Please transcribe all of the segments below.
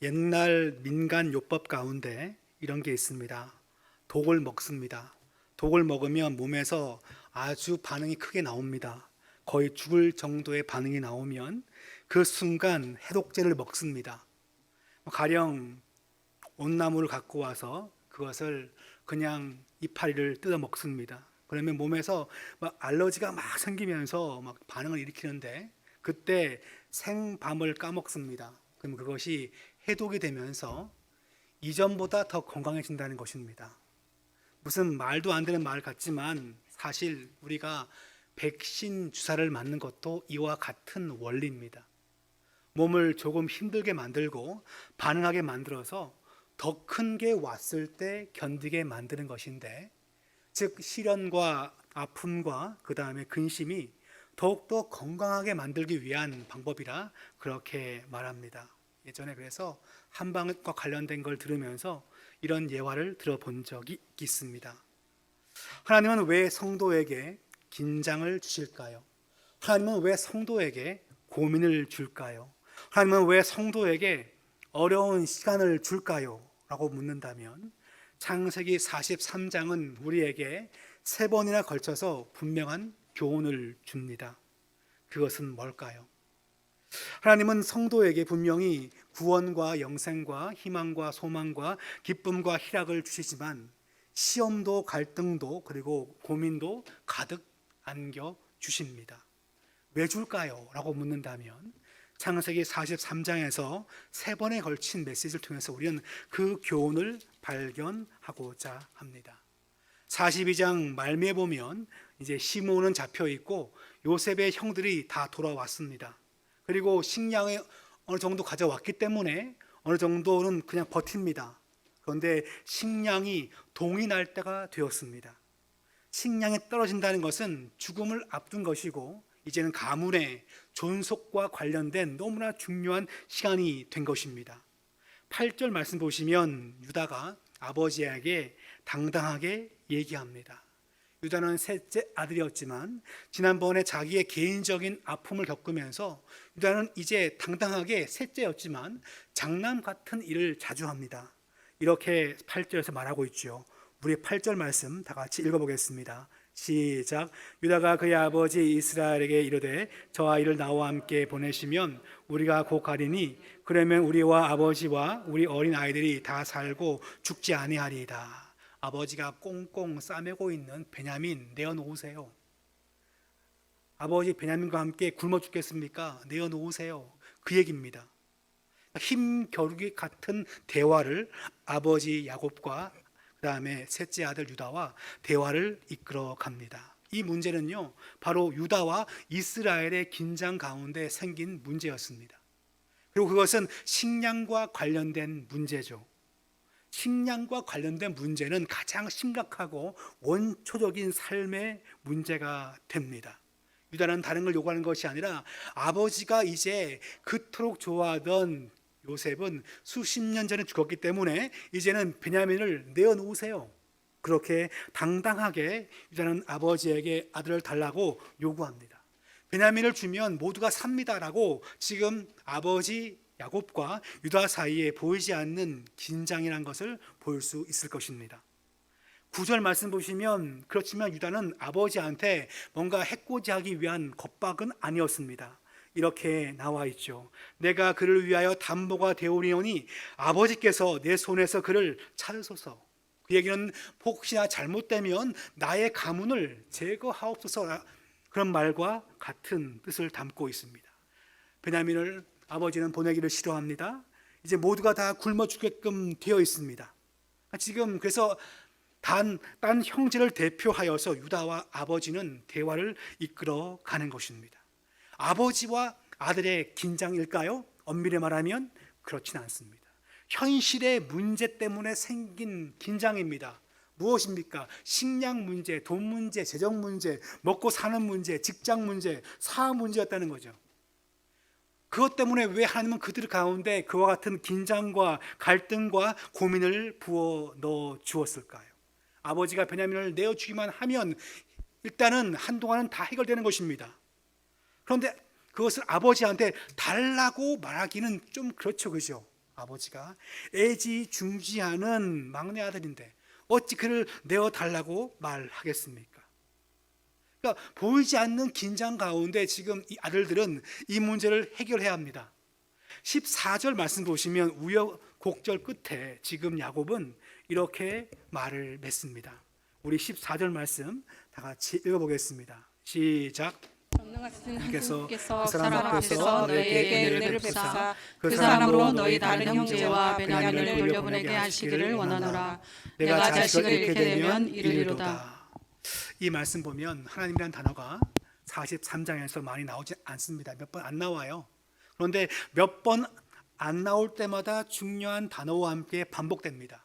옛날 민간 요법 가운데 이런 게 있습니다. 독을 먹습니다. 독을 먹으면 몸에서 아주 반응이 크게 나옵니다. 거의 죽을 정도의 반응이 나오면 그 순간 해독제를 먹습니다. 가령 온나무를 갖고 와서 그것을 그냥 이파리를 뜯어 먹습니다. 그러면 몸에서 막 알러지가 막 생기면서 막 반응을 일으키는데 그때 생밤을 까먹습니다. 그럼 그것이 해독이 되면서 이전보다 더 건강해진다는 것입니다. 무슨 말도 안 되는 말 같지만 사실 우리가 백신 주사를 맞는 것도 이와 같은 원리입니다. 몸을 조금 힘들게 만들고 반응하게 만들어서 더 큰 게 왔을 때 견디게 만드는 것인데, 즉 시련과 아픔과 그 다음에 근심이 더욱더 건강하게 만들기 위한 방법이라 그렇게 말합니다. 예전에 그래서 한방과 관련된 걸 들으면서 이런 예화를 들어본 적이 있습니다. 하나님은 왜 성도에게 긴장을 주실까요? 하나님은 왜 성도에게 고민을 줄까요? 하나님은 왜 성도에게 어려운 시간을 줄까요? 라고 묻는다면 창세기 43장은 우리에게 3번이나 걸쳐서 분명한 교훈을 줍니다. 그것은 뭘까요? 하나님은 성도에게 분명히 구원과 영생과 희망과 소망과 기쁨과 희락을 주시지만 시험도 갈등도 그리고 고민도 가득 안겨 주십니다. 왜 줄까요? 라고 묻는다면 창세기 43장에서 3번에 걸친 메시지를 통해서 우리는 그 교훈을 발견하고자 합니다. 42장 말미에 보면 이제 시므온은 잡혀 있고 요셉의 형들이 다 돌아왔습니다. 그리고 식량을 어느 정도 가져왔기 때문에 어느 정도는 그냥 버팁니다. 그런데 식량이 동이 날 때가 되었습니다. 식량이 떨어진다는 것은 죽음을 앞둔 것이고 이제는 가문의 존속과 관련된 너무나 중요한 시간이 된 것입니다. 8절 말씀 보시면 유다가 아버지에게 당당하게 얘기합니다. 유다는 셋째 아들이었지만 지난번에 자기의 개인적인 아픔을 겪으면서 유다는 이제 당당하게 셋째였지만 장남 같은 일을 자주 합니다. 이렇게 8절에서 말하고 있죠. 우리 8절 말씀 다 같이 읽어보겠습니다. 시작. 유다가 그의 아버지 이스라엘에게 이르되 저와 이를 나와 함께 보내시면 우리가 곧 가리니 그러면 우리와 아버지와 우리 어린 아이들이 다 살고 죽지 아니하리이다. 아버지가 꽁꽁 싸매고 있는 베냐민 내어놓으세요. 아버지 베냐민과 함께 굶어 죽겠습니까? 내어놓으세요. 그 얘기입니다. 힘겨루기 같은 대화를 아버지 야곱과 그 다음에 셋째 아들 유다와 대화를 이끌어 갑니다. 이 문제는요 바로 유다와 이스라엘의 긴장 가운데 생긴 문제였습니다. 그리고 그것은 식량과 관련된 문제죠. 식량과 관련된 문제는 가장 심각하고 원초적인 삶의 문제가 됩니다. 유다는 다른 걸 요구하는 것이 아니라 아버지가 이제 그토록 좋아하던 요셉은 수십 년 전에 죽었기 때문에 이제는 베냐민을 내어놓으세요. 그렇게 당당하게 유다는 아버지에게 아들을 달라고 요구합니다. 베냐민을 주면 모두가 삽니다라고 지금 아버지 야곱과 유다 사이에 보이지 않는 긴장이라는 것을 볼 수 있을 것입니다. 9절 말씀 보시면 그렇지만 유다는 아버지한테 뭔가 해코지하기 위한 겁박은 아니었습니다. 이렇게 나와 있죠. 내가 그를 위하여 담보가 되오리오니 아버지께서 내 손에서 그를 찾으소서. 그 얘기는 혹시나 잘못되면 나의 가문을 제거하옵소서, 그런 말과 같은 뜻을 담고 있습니다. 베냐민을 아버지는 보내기를 싫어합니다. 이제 모두가 다 굶어 죽게끔 되어 있습니다. 지금 그래서 딴 형제를 대표하여서 유다와 아버지는 대화를 이끌어 가는 것입니다. 아버지와 아들의 긴장일까요? 엄밀히 말하면 그렇진 않습니다. 현실의 문제 때문에 생긴 긴장입니다. 무엇입니까? 식량 문제, 돈 문제, 재정 문제, 먹고 사는 문제, 직장 문제, 사업 문제였다는 거죠. 그것 때문에 왜 하나님은 그들 가운데 그와 같은 긴장과 갈등과 고민을 부어 넣어 주었을까요? 아버지가 베냐민을 내어주기만 하면 일단은 한동안은 다 해결되는 것입니다. 그런데 그것을 아버지한테 달라고 말하기는 좀 그렇죠, 그죠? 아버지가 애지중지하는 막내 아들인데 어찌 그를 내어달라고 말하겠습니까? 그러니까 보이지 않는 긴장 가운데 지금 이 아들들은 이 문제를 해결해야 합니다. 14절 말씀 보시면 우여곡절 끝에 지금 야곱은 이렇게 말을 맺습니다. 우리 14절 말씀 다 같이 읽어보겠습니다. 시작. 전능하신 하나님께서 하나님께서 그 사람 앞에서 너희에게 은혜를 베푸사 그 사람으로 너희 다른 형제와 베냐민을 돌려보내게 하시기를 원하노라. 내가 자식을 잃게 되면 이르리로다. 이 말씀 보면 하나님이라는 단어가 43장에서 많이 나오지 않습니다. 몇 번 안 나와요. 그런데 몇 번 안 나올 때마다 중요한 단어와 함께 반복됩니다.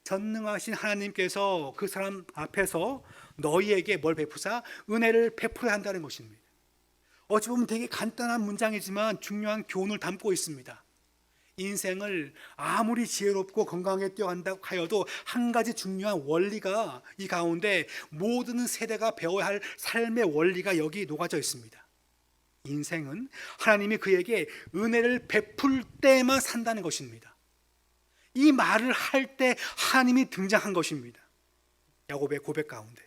전능하신 하나님께서 그 사람 앞에서 너희에게 뭘 베푸사? 은혜를 베풀어야 한다는 것입니다. 어찌 보면 되게 간단한 문장이지만 중요한 교훈을 담고 있습니다. 인생을 아무리 지혜롭고 건강하게 뛰어간다고 하여도 한 가지 중요한 원리가 이 가운데 모든 세대가 배워야 할 삶의 원리가 여기 녹아져 있습니다. 인생은 하나님이 그에게 은혜를 베풀 때만 산다는 것입니다. 이 말을 할 때 하나님이 등장한 것입니다. 야곱의 고백 가운데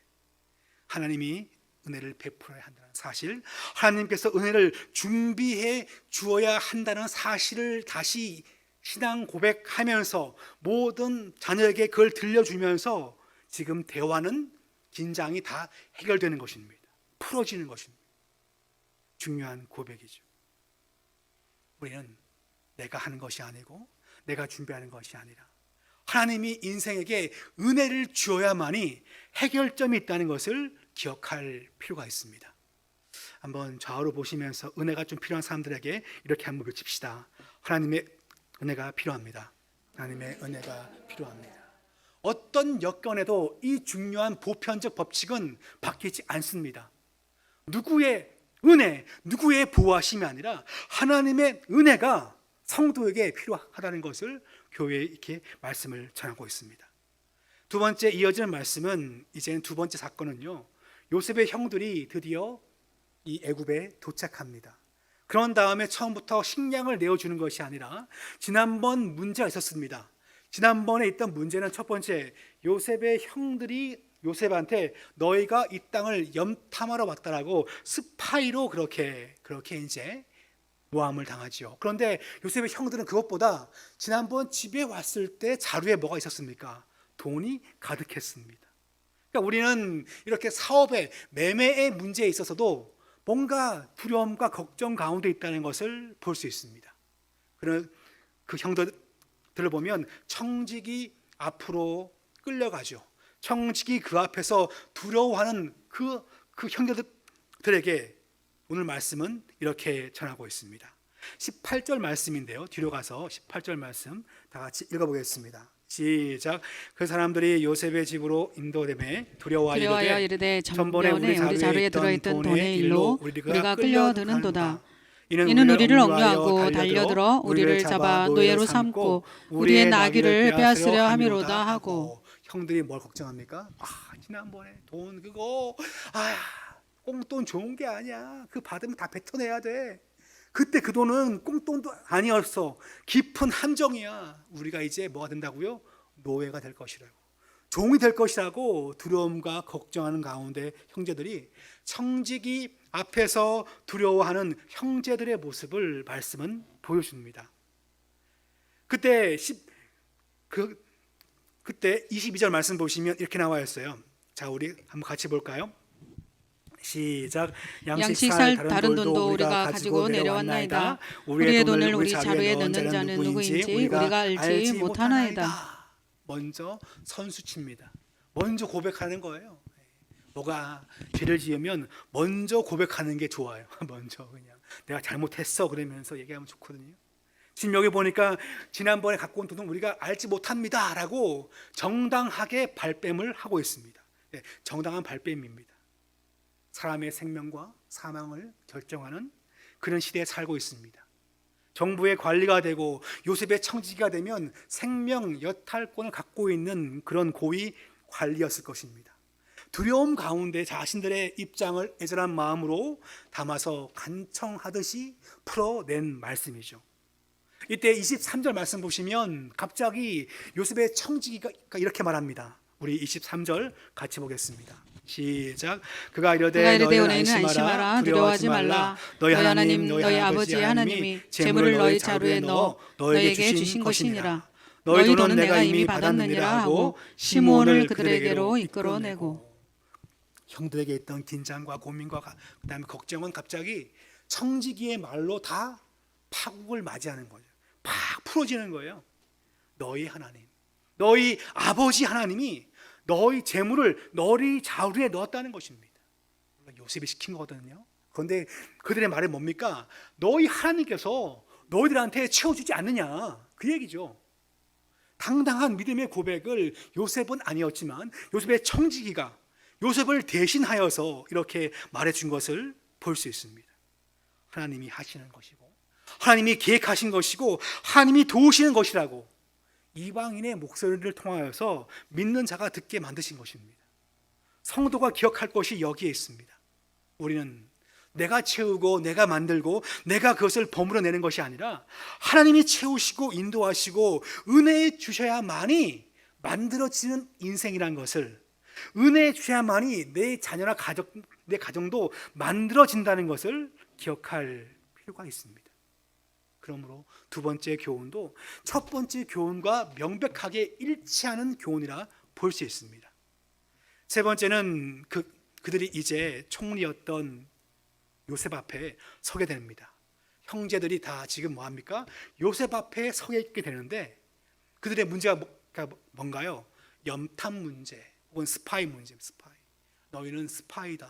하나님이 은혜를 베풀어야 한다는 사실, 하나님께서 은혜를 준비해 주어야 한다는 사실을 다시 신앙 고백하면서 모든 자녀에게 그걸 들려주면서 지금 대화는 긴장이 다 해결되는 것입니다. 풀어지는 것입니다. 중요한 고백이죠. 우리는 내가 하는 것이 아니고 내가 준비하는 것이 아니라 하나님이 인생에게 은혜를 주어야만이 해결점이 있다는 것을 기억할 필요가 있습니다. 한번 좌우로 보시면서 은혜가 좀 필요한 사람들에게 이렇게 한번 외칩시다. 하나님의 은혜가 필요합니다. 하나님의 은혜가 필요합니다. 어떤 여건에도 이 중요한 보편적 법칙은 바뀌지 않습니다. 누구의 은혜, 누구의 보호하심이 아니라 하나님의 은혜가 성도에게 필요하다는 것을 교회에 이렇게 말씀을 전하고 있습니다. 두 번째 이어지는 말씀은 이제는 두 번째 사건은요, 요셉의 형들이 드디어 이 애굽에 도착합니다. 그런 다음에 처음부터 식량을 내어주는 것이 아니라 지난번 문제가 있었습니다. 지난번에 있던 문제는 첫 번째, 요셉의 형들이 요셉한테 너희가 이 땅을 염탐하러 왔다라고 스파이로 그렇게 이제 모함을 당하지요. 그런데 요셉의 형들은 그것보다 지난번 집에 왔을 때 자루에 뭐가 있었습니까? 돈이 가득했습니다. 그러니까 우리는 이렇게 사업에 매매의 문제에 있어서도 뭔가 두려움과 걱정 가운데 있다는 것을 볼 수 있습니다. 그런 그 형들을 보면 청직이 앞으로 끌려가죠. 청직이 그 앞에서 두려워하는 그 형제들에게 오늘 말씀은 이렇게 전하고 있습니다. 18절 말씀인데요. 뒤로 가서 18절 말씀 다 같이 읽어보겠습니다. 시작. 그 사람들이 요셉의 집으로 인도됨에 두려워하여 이르되 전번에 우리 자루에 들어있던 돈의 일로 우리가 끌려드는도다. 이는 우리를 억류하고 달려들어 우리를 잡아 노예로 삼고 우리의 나귀를 빼앗으려 함이로다 하고. 형들이 뭘 걱정합니까? 지난번에 돈 그거 꽁돈 좋은 게 아니야. 그 받으면 다 뱉어내야 돼. 그때 그 돈은 꽁돈도 아니었어. 깊은 함정이야. 우리가 이제 뭐가 된다고요? 노예가 될 것이라고, 종이 될 것이라고 두려움과 걱정하는 가운데 형제들이 청지기 앞에서 두려워하는 형제들의 모습을 말씀은 보여줍니다. 그때 22절 말씀 보시면 이렇게 나와 있어요. 자, 우리 한번 같이 볼까요? 시작. 양식살 다른 돈도 우리가 가지고 내려왔나이다. 우리의 돈을 우리 자루에 넣는 자는 누구인지 우리가 알지 못하나이다. 먼저 선수칩니다. 먼저 고백하는 거예요. 뭐가 죄를 지으면 먼저 고백하는 게 좋아요. 먼저 그냥 내가 잘못했어 그러면서 얘기하면 좋거든요. 지금 여기 보니까 지난번에 갖고 온 돈은 우리가 알지 못합니다 라고 정당하게 발뺌을 하고 있습니다. 정당한 발뺌입니다. 사람의 생명과 사망을 결정하는 그런 시대에 살고 있습니다. 정부의 관리가 되고 요셉의 청지기가 되면 생명 여탈권을 갖고 있는 그런 고위 관리였을 것입니다. 두려움 가운데 자신들의 입장을 애절한 마음으로 담아서 간청하듯이 풀어낸 말씀이죠. 이때 23절 말씀 보시면 갑자기 요셉의 청지기가 이렇게 말합니다. 우리 23절 같이 보겠습니다. 시작. 그가 이르되 너희는 안심하라 두려워하지 말라. 너희 하나님 너희 아버지 하나님이 재물을 너희 자루에 넣어 너에게 주신 것이니라. 너희 돈은 내가 이미 받았느니라 하고 시므온을 그들에게로 이끌어내고. 형들에게 있던 긴장과 고민과 그다음에 걱정은 갑자기 청지기의 말로 다 파국을 맞이하는 거예요. 팍 풀어지는 거예요. 너희 하나님, 너희 아버지 하나님이 너희 재물을 너희 자루에 넣었다는 것입니다. 요셉이 시킨 거거든요. 그런데 그들의 말은 뭡니까? 너희 하나님께서 너희들한테 채워주지 않느냐, 그 얘기죠. 당당한 믿음의 고백을 요셉은 아니었지만 요셉의 청지기가 요셉을 대신하여서 이렇게 말해준 것을 볼 수 있습니다. 하나님이 하시는 것이고 하나님이 계획하신 것이고 하나님이 도우시는 것이라고 이방인의 목소리를 통하여서 믿는 자가 듣게 만드신 것입니다. 성도가 기억할 것이 여기에 있습니다. 우리는 내가 채우고 내가 만들고 내가 그것을 버무려내는 것이 아니라 하나님이 채우시고 인도하시고 은혜에 주셔야만이 만들어지는 인생이란 것을, 은혜에 주셔야만이 내 자녀나 내 가정도 만들어진다는 것을 기억할 필요가 있습니다. 그러므로 두 번째 교훈도 첫 번째 교훈과 명백하게 일치하는 교훈이라 볼 수 있습니다. 세 번째는 그들이 이제 총리였던 요셉 앞에 서게 됩니다. 형제들이 다 지금 뭐합니까? 요셉 앞에 서게 있게 되는데 그들의 문제가 뭔가요? 염탐 문제 혹은 스파이 문제. 스파이. 너희는 스파이다,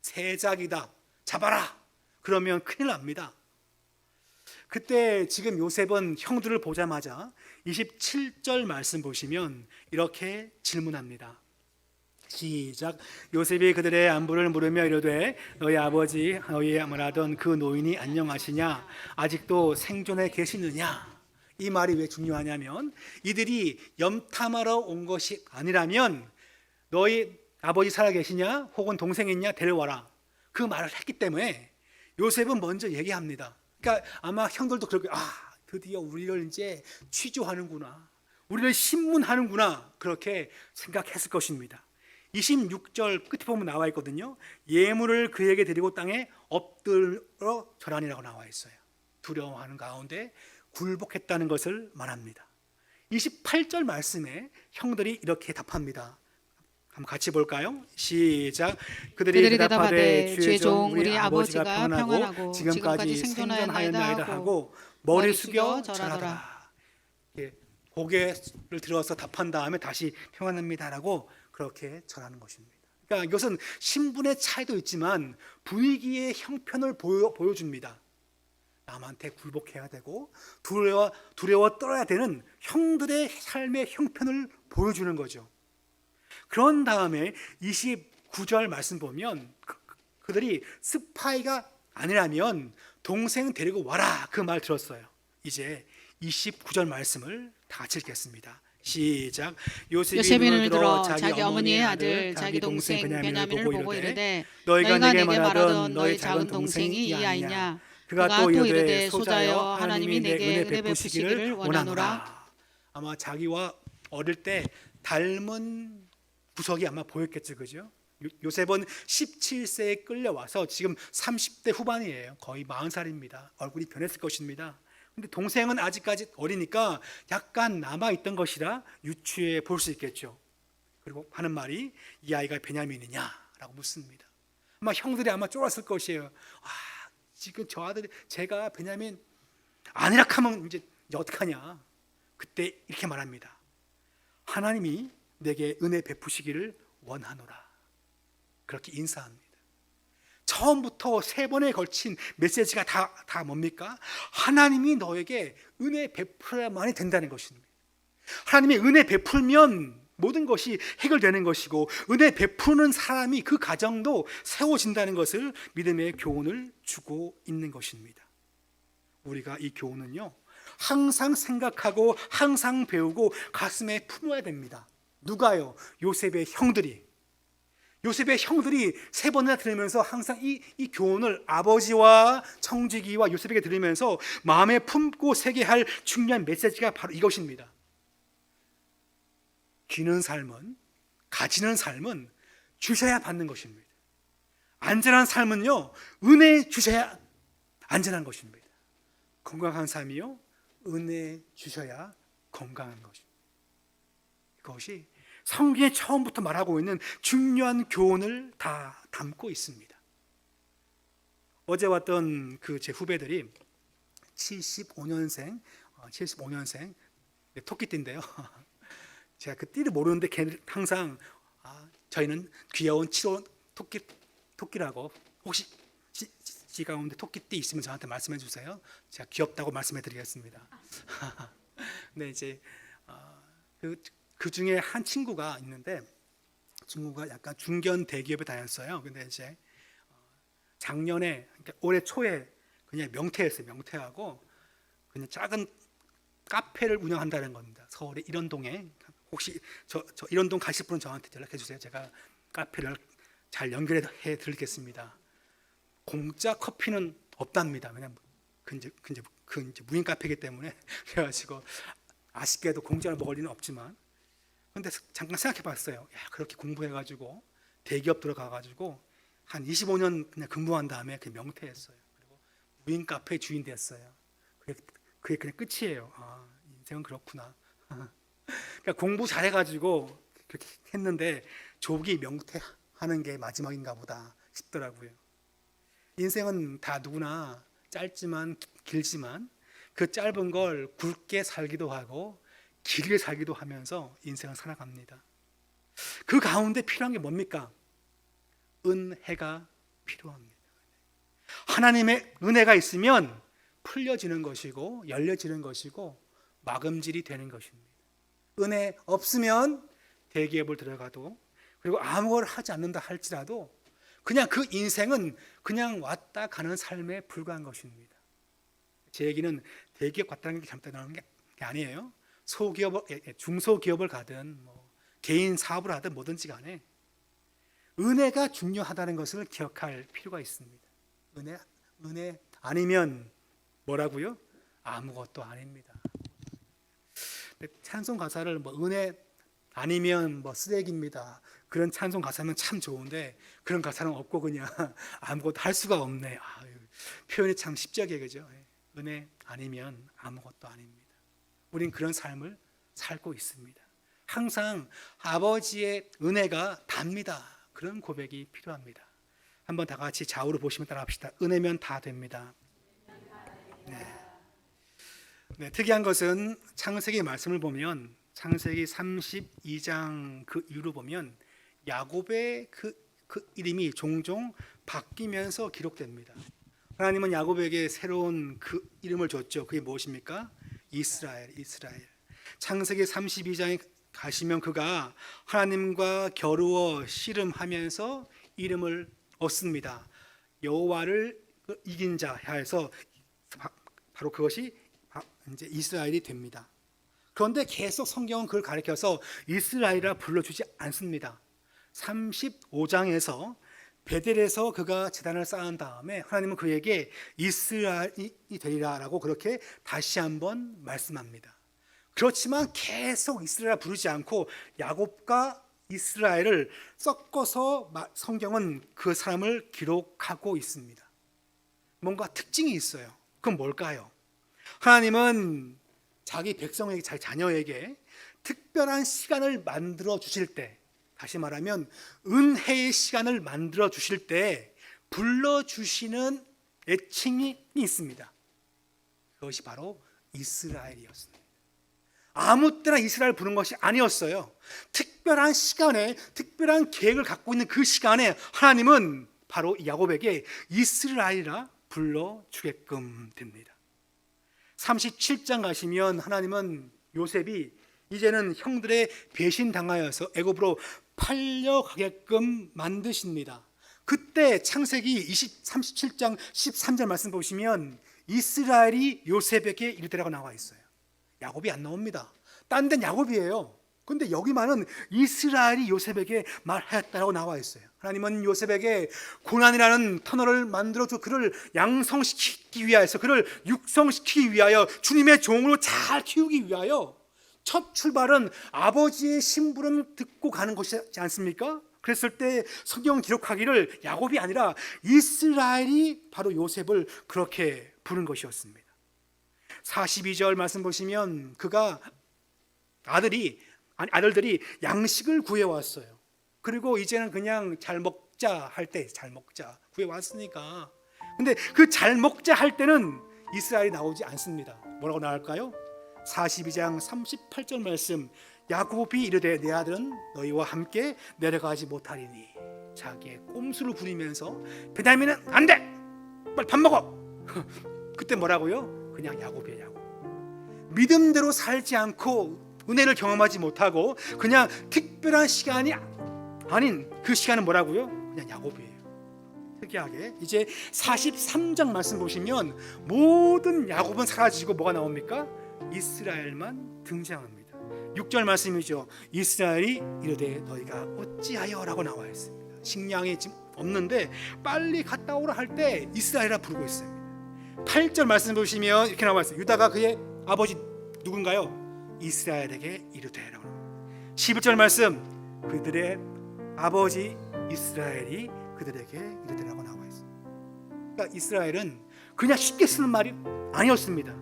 세작이다, 잡아라. 그러면 큰일 납니다. 그때 지금 요셉은 형들을 보자마자 27절 말씀 보시면 이렇게 질문합니다. 시작. 요셉이 그들의 안부를 물으며 이르되 너희 아버지 너희 말하던 그 노인이 안녕하시냐? 아직도 생존해 계시느냐? 이 말이 왜 중요하냐면 이들이 염탐하러 온 것이 아니라면 너희 아버지 살아계시냐? 혹은 동생 있냐? 데려와라. 그 말을 했기 때문에 요셉은 먼저 얘기합니다. 그러니까 아마 형들도 그렇게 드디어 우리를 이제 취조하는구나, 우리를 신문하는구나, 그렇게 생각했을 것입니다. 26절 끝에 보면 나와 있거든요. 예물을 그에게 드리고 땅에 엎드려 절하니라고 나와 있어요. 두려워하는 가운데 굴복했다는 것을 말합니다. 28절 말씀에 형들이 이렇게 답합니다. 한번 같이 볼까요? 시작. 그들이 대답하되 주의 종 우리 아버지가 평안하고 지금까지 생존하였나이다 하고 머리 숙여 절하더라. 고개를 들어서 답한 다음에 다시 평안합니다라고 그렇게 절하는 것입니다. 그러니까 이것은 신분의 차이도 있지만 분위기의 형편을 보여줍니다. 남한테 굴복해야 되고 두려워 떨어야 되는 형들의 삶의 형편을 보여주는 거죠. 그런 다음에 29절 말씀 보면 그들이 스파이가 아니라면 동생 데리고 와라, 그 말 들었어요. 이제 29절 말씀을 다 같이 읽겠습니다. 시작. 요셉이 눈을 들어 자기 어머니의 아들 자기 동생 베냐민을 보고 이르되 너희가 내게 말하던 너희 작은 동생이 이 아이냐? 그가 또 이르되 소자여 하나님이 내게 은혜 베푸시기를 원하노라. 아마 자기와 어릴 때 닮은 구석이 아마 보였겠죠, 그죠? 요셉은 17세에 끌려와서 지금 30대 후반이에요. 거의 40살입니다. 얼굴이 변했을 것입니다. 근데 동생은 아직까지 어리니까 약간 남아있던 것이라 유추해 볼 수 있겠죠. 그리고 하는 말이 이 아이가 베냐민이냐라고 묻습니다. 아마 형들이 아마 쫄았을 것이에요. 지금 저 아들이 제가 베냐민 아니라 하면 이제 어떡하냐. 그때 이렇게 말합니다. 하나님이 내게 은혜 베푸시기를 원하노라. 그렇게 인사합니다. 처음부터 3번에 걸친 메시지가 다 뭡니까? 하나님이 너에게 은혜 베풀어야만이 된다는 것입니다. 하나님이 은혜 베풀면 모든 것이 해결되는 것이고 은혜 베푸는 사람이 그 가정도 세워진다는 것을 믿음의 교훈을 주고 있는 것입니다. 우리가 이 교훈은요 항상 생각하고 항상 배우고 가슴에 품어야 됩니다. 누가요? 요셉의 형들이. 요셉의 형들이 세 번이나 들으면서 항상 이 교훈을 아버지와 청지기와 요셉에게 들으면서 마음에 품고 새게 할 중요한 메시지가 바로 이것입니다. 기는 삶은, 가지는 삶은 주셔야 받는 것입니다. 안전한 삶은요, 은혜 주셔야 안전한 것입니다. 건강한 삶이요, 은혜 주셔야 건강한 것입니다. 그것이 성경에 처음부터 말하고 있는 중요한 교훈을 다 담고 있습니다. 어제 왔던 그 제 후배들이 75년생 토끼띠인데요. 제가 그 띠를 모르는데 걔는 항상 저희는 귀여운 7호 토끼라고, 혹시 지 가운데 토끼띠 있으면 저한테 말씀해 주세요. 제가 귀엽다고 말씀해 드리겠습니다. 네, 이제 그 중에 한 친구가 있는데, 친구가 약간 중견 대기업에 다녔어요. 근데 이제 작년에, 그러니까 올해 초에 그냥 명퇴했어요. 명퇴하고 그냥 작은 카페를 운영한다는 겁니다. 서울의 일원동에. 혹시 저 일원동 가실 분은 저한테 연락해 주세요. 제가 카페를 잘 연결해 드리겠습니다. 공짜 커피는 없답니다. 왜냐면 그 이제 무인 카페이기 때문에. 그래가지고 아쉽게도 공짜로 먹을 리는 없지만, 근데 잠깐 생각해 봤어요. 야, 그렇게 공부해가지고 대기업 들어가가지고 한 25년 그냥 근무한 다음에 그 명퇴했어요. 그리고 무인 카페 주인 됐어요. 그게 그냥 끝이에요. 인생은 그렇구나. 그러니까 공부 잘해가지고 그렇게 했는데 조기 명퇴하는 게 마지막인가 보다 싶더라고요. 인생은 다 누구나 짧지만 길지만 그 짧은 걸 굵게 살기도 하고 길게 살기도 하면서 인생을 살아갑니다. 그 가운데 필요한 게 뭡니까? 은혜가 필요합니다. 하나님의 은혜가 있으면 풀려지는 것이고 열려지는 것이고 마금질이 되는 것입니다. 은혜 없으면 대기업을 들어가도, 그리고 아무걸 하지 않는다 할지라도 그냥 그 인생은 그냥 왔다 가는 삶에 불과한 것입니다. 제 얘기는 대기업 갔다는 게 잘못되는 게 아니에요. 소기업, 중소기업을 가든 개인 사업을 하든 뭐든지 간에 은혜가 중요하다는 것을 기억할 필요가 있습니다. 은혜 아니면 뭐라고요? 아무것도 아닙니다. 찬송 가사를 은혜 아니면 쓰레기입니다. 그런 찬송 가사면 참 좋은데 그런 가사는 없고 그냥 아무것도 할 수가 없네. 표현이 참 십적이에요, 그죠? 은혜 아니면 아무것도 아닙니다. 우린 그런 삶을 살고 있습니다. 항상 아버지의 은혜가 답니다. 그런 고백이 필요합니다. 한번 다 같이 좌우로 보시면 따라합시다. 은혜면 다 됩니다. 네, 특이한 것은 창세기 말씀을 보면 창세기 32장 그 이후로 보면 야곱의 그 이름이 종종 바뀌면서 기록됩니다. 하나님은 야곱에게 새로운 그 이름을 줬죠. 그게 무엇입니까? 이스라엘. 창세기 32장에 가시면 그가 하나님과 겨루어 씨름하면서 이름을 얻습니다. 여호와를 이긴 자 해서 바로 그것이 이제 이스라엘이 됩니다. 그런데 계속 성경은 그걸 가리켜서 이스라엘이라 불러주지 않습니다. 35장에서 베델에서 그가 제단을 쌓은 다음에 하나님은 그에게 이스라엘이 되리라라고 그렇게 다시 한번 말씀합니다. 그렇지만 계속 이스라엘 부르지 않고 야곱과 이스라엘을 섞어서 성경은 그 사람을 기록하고 있습니다. 뭔가 특징이 있어요. 그건 뭘까요? 하나님은 자기 백성에게, 자기 자녀에게 특별한 시간을 만들어 주실 때, 다시 말하면 은혜의 시간을 만들어 주실 때 불러주시는 애칭이 있습니다. 그것이 바로 이스라엘이었습니다. 아무 때나 이스라엘 부른 것이 아니었어요. 특별한 시간에 특별한 계획을 갖고 있는 그 시간에 하나님은 바로 야곱에게 이스라엘이라 불러주게끔 됩니다. 37장 가시면 하나님은 요셉이 이제는 형들의 배신당하여서 애굽으로 팔려가게끔 만드십니다. 그때 창세기 37장 13절 말씀 보시면 이스라엘이 요셉에게 이르되라고 나와 있어요. 야곱이 안 나옵니다. 딴 데는 야곱이에요. 근데 여기만은 이스라엘이 요셉에게 말하였다고 나와 있어요. 하나님은 요셉에게 고난이라는 터널을 만들어서 그를 양성시키기 위하여서, 그를 육성시키기 위하여, 주님의 종으로 잘 키우기 위하여 첫 출발은 아버지의 심부름 듣고 가는 것이지 않습니까? 그랬을 때 성경 기록하기를 야곱이 아니라 이스라엘이 바로 요셉을 그렇게 부른 것이었습니다. 42절 말씀 보시면 그가 아들들이 양식을 구해왔어요. 그리고 이제는 그냥 잘 먹자 할 때, 잘 먹자 구해왔으니까. 근데 그 잘 먹자 할 때는 이스라엘이 나오지 않습니다. 뭐라고 나올까요? 42장 38절 말씀, 야곱이 이르되 내 아들은 너희와 함께 내려가지 못하리니. 자기의 꼼수를 부리면서 베냐민은 안 돼, 빨리 밥 먹어. 그때 뭐라고요? 그냥 야곱이에요. 야곱. 믿음대로 살지 않고 은혜를 경험하지 못하고 그냥 특별한 시간이 아닌 그 시간은 뭐라고요? 그냥 야곱이에요. 특이하게 이제 43장 말씀 보시면 모든 야곱은 사라지고 뭐가 나옵니까? 이스라엘만 등장합니다. 6절 말씀이죠. 이스라엘이 이르되 너희가 어찌하여 라고 나와 있습니다. 식량이 지금 없는데 빨리 갔다 오라 할 때 이스라엘이라 부르고 있습니다. 8절 말씀 보시면 이렇게 나와 있어요. 유다가 그의 아버지 누군가요? 이스라엘에게 이르되라고. 11절 말씀, 그들의 아버지 이스라엘이 그들에게 이르되라고 나와 있습니다. 그러니까 이스라엘은 그냥 쉽게 쓰는 말이 아니었습니다.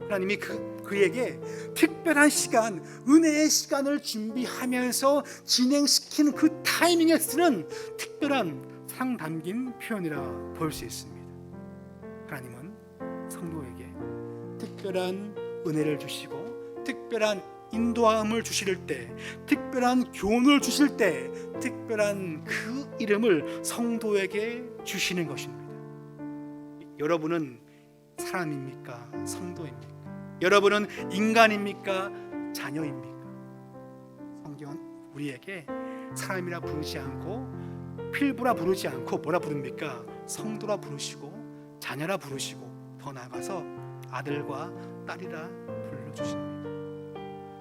하나님이 그에게 특별한 시간, 은혜의 시간을 준비하면서 진행시키는 그 타이밍에 쓰는 특별한 사랑 담긴 표현이라 볼 수 있습니다. 하나님은 성도에게 특별한 은혜를 주시고 특별한 인도함을 주실 때, 특별한 교훈을 주실 때 특별한 그 이름을 성도에게 주시는 것입니다. 여러분은 사람입니까? 성도입니까? 여러분은 인간입니까? 자녀입니까? 성경은 우리에게 사람이라 부르지 않고 필부라 부르지 않고 뭐라 부릅니까? 성도라 부르시고 자녀라 부르시고 더 나아가서 아들과 딸이라 불러주십니다.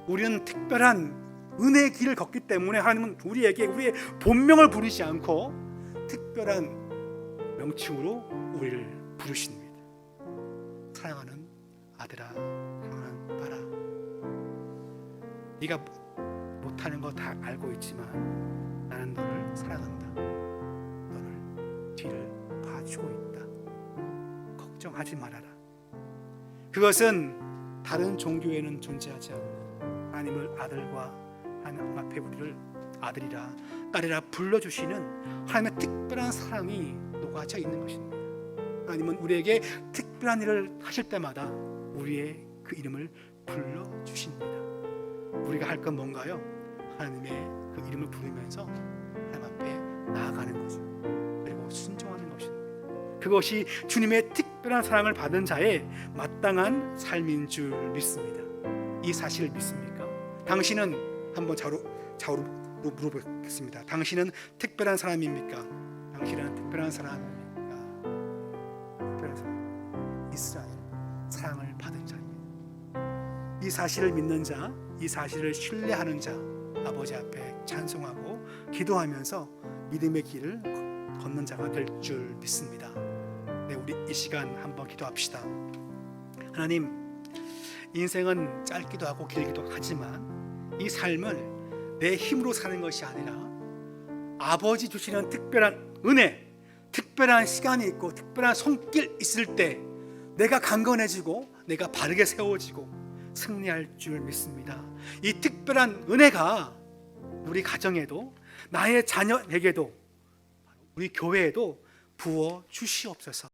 우리는 특별한 은혜의 길을 걷기 때문에 하나님은 우리에게 우리의 본명을 부르지 않고 특별한 명칭으로 우리를 부르십니다. 사랑하는 아들아, 사랑하는 딸아, 네가 못하는 거 다 알고 있지만 나는 너를 사랑한다. 너를 뒤를 봐주고 있다. 걱정하지 말아라. 그것은 다른 종교에는 존재하지 않는 하나님을 아들과 하나님 앞에 우리를 아들이라 딸이라 불러주시는 하나님의 특별한 사랑이 녹아져 있는 것입니다. 하나님은 우리에게 특별한 일을 하실 때마다 우리의 그 이름을 불러주십니다. 우리가 할 건 뭔가요? 하나님의 그 이름을 부르면서 하나님 앞에 나아가는 거죠. 그리고 순종하는 것입니다. 그것이 주님의 특별한 사랑을 받은 자의 마땅한 삶인 줄 믿습니다. 이 사실을 믿습니까? 당신은 한번 좌우로 물어보겠습니다. 당신은 특별한 사람입니까? 당신은 특별한 사람입니까? 특별한 사람, 이스라엘 사랑을 받은 자입니다. 이 사실을 믿는 자, 이 사실을 신뢰하는 자, 아버지 앞에 찬송하고 기도하면서 믿음의 길을 걷는 자가 될 줄 믿습니다. 네, 우리 이 시간 한번 기도합시다. 하나님, 인생은 짧기도 하고 길기도 하지만 이 삶을 내 힘으로 사는 것이 아니라 아버지 주시는 특별한 은혜, 특별한 시간이 있고 특별한 손길 있을 때 내가 강건해지고 내가 바르게 세워지고 승리할 줄 믿습니다. 이 특별한 은혜가 우리 가정에도 나의 자녀에게도 우리 교회에도 부어 주시옵소서.